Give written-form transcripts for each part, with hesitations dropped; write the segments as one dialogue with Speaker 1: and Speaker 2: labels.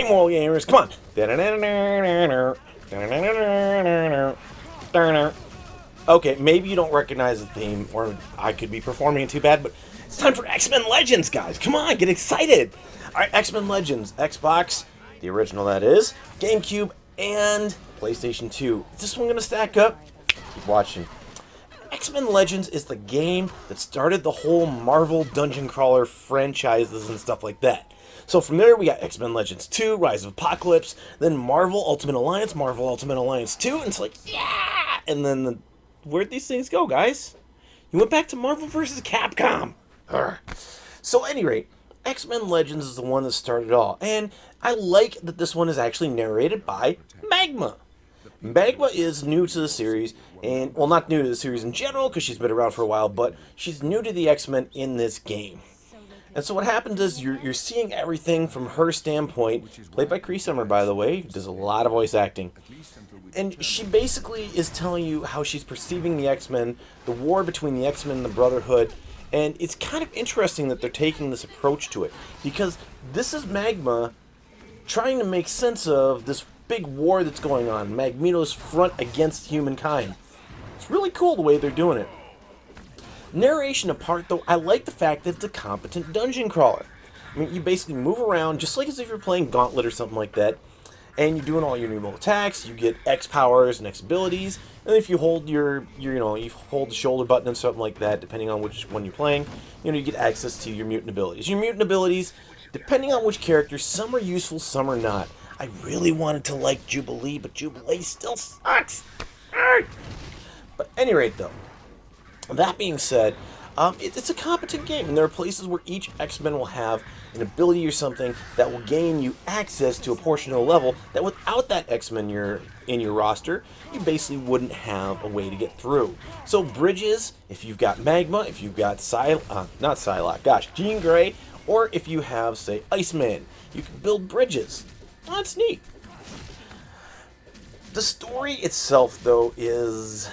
Speaker 1: Alright, moral gamers, come on. Okay, maybe you don't recognize the theme, or I could be performing it too bad, but it's time for X-Men Legends, guys. Come on, get excited. Alright, X-Men Legends, Xbox, the original that is, GameCube, and PlayStation 2. Is this one going to stack up? Keep watching. X-Men Legends is the game that started the whole Marvel dungeon crawler franchises and stuff like that. So from there, we got X-Men Legends 2, Rise of Apocalypse, then Marvel Ultimate Alliance 2, and it's like, yeah! And then, where'd these things go, guys? You went back to Marvel vs. Capcom. Urgh. So, at any rate, X-Men Legends is the one that started it all, and I like that this one is actually narrated by Magma. Magma is new to the series, and, well, not new to the series in general, because she's been around for a while, but she's new to the X-Men in this game. And so what happens is you're seeing everything from her standpoint, played by Cree Summer, by the way, who does a lot of voice acting. And she basically is telling you how she's perceiving the X-Men, the war between the X-Men and the Brotherhood, and it's kind of interesting that they're taking this approach to it, because this is Magma trying to make sense of this big war that's going on, Magneto's front against humankind. It's really cool the way they're doing it. Narration apart, though, I like the fact that it's a competent dungeon crawler. I mean, you basically move around just like as if you're playing Gauntlet or something like that, and you're doing all your normal attacks. You get X powers and X abilities, and if you hold you hold the shoulder button and something like that, depending on which one you're playing, you get access to your mutant abilities. Your mutant abilities, depending on which character, some are useful, some are not. I really wanted to like Jubilee, but Jubilee still sucks. But at any rate, though, that being said, it's a competent game, and there are places where each X-Men will have an ability or something that will gain you access to a portion of the level that without that X-Men in your roster, you basically wouldn't have a way to get through. So bridges, if you've got Magma, if you've got not Psylocke, gosh, Jean Grey, or if you have, say, Iceman, you can build bridges. Oh, that's neat. The story itself, though, is...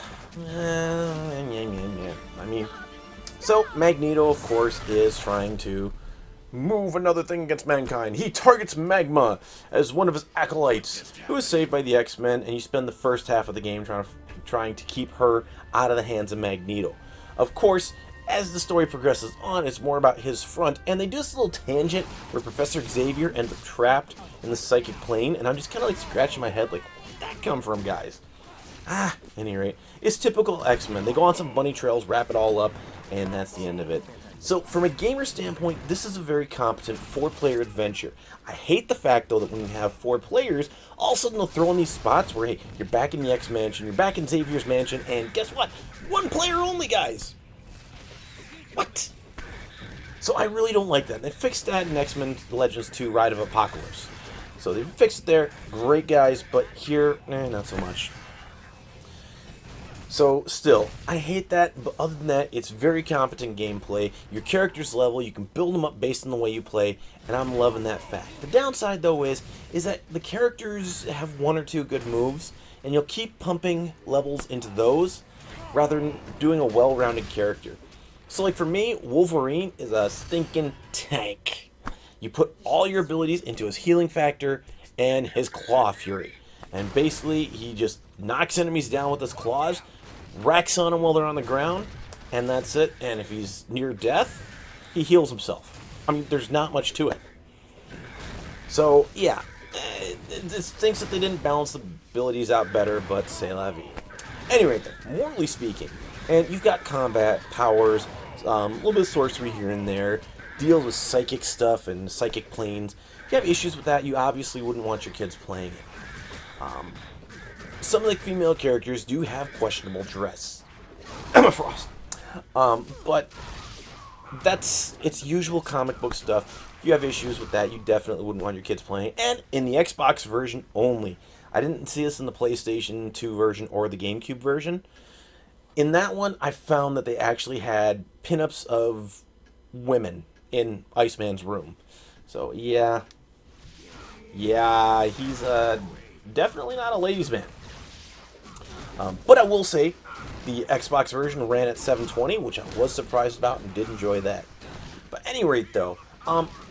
Speaker 1: I mean, so Magneto, of course, is trying to move another thing against mankind. He targets Magma as one of his acolytes, who is saved by the X-Men, and you spend the first half of the game trying to keep her out of the hands of Magneto. Of course, as the story progresses on, it's more about his front, and they do this little tangent where Professor Xavier ends up trapped in the psychic plane, and I'm just kind of like scratching my head like, where'd that come from, guys? At any rate, it's typical X-Men. They go on some bunny trails, wrap it all up, and that's the end of it. So, from a gamer standpoint, this is a very competent 4-player adventure. I hate the fact, though, that when you have 4 players, all of a sudden they'll throw in these spots where, hey, you're back in the X-Mansion, you're back in Xavier's mansion, and guess what? 1 player only, guys! What? So I really don't like that. They fixed that in X-Men Legends 2, Rise of Apocalypse. So they fixed it there. Great, guys, but here, not so much. So, still, I hate that, but other than that, it's very competent gameplay. Your character's level, you can build them up based on the way you play, and I'm loving that fact. The downside, though, is that the characters have 1 or 2 good moves, and you'll keep pumping levels into those, rather than doing a well-rounded character. So, like, for me, Wolverine is a stinking tank. You put all your abilities into his healing factor and his claw fury. And basically, he just knocks enemies down with his claws, racks on them while they're on the ground, and that's it. And if he's near death, he heals himself. I mean, there's not much to it. So, yeah, it thinks that they didn't balance the abilities out better, but c'est la vie. Anyway, then, morally speaking, and you've got combat, powers, a little bit of sorcery here and there, deals with psychic stuff and psychic planes. If you have issues with that, you obviously wouldn't want your kids playing it. Some of the female characters do have questionable dress. Emma Frost. But it's usual comic book stuff. If you have issues with that, you definitely wouldn't want your kids playing. And in the Xbox version only. I didn't see this in the PlayStation 2 version or the GameCube version. In that one, I found that they actually had pinups of women in Iceman's room. So, yeah, he's definitely not a ladies' man. But I will say, the Xbox version ran at 720, which I was surprised about and did enjoy that. But at any rate, though,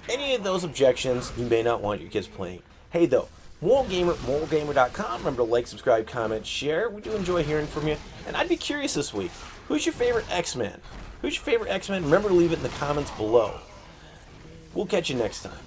Speaker 1: any of those objections, you may not want your kids playing. Hey, though, moralgamer, moralgamer.com. Remember to like, subscribe, comment, share. We do enjoy hearing from you. And I'd be curious this week, who's your favorite X-Men? Who's your favorite X-Men? Remember to leave it in the comments below. We'll catch you next time.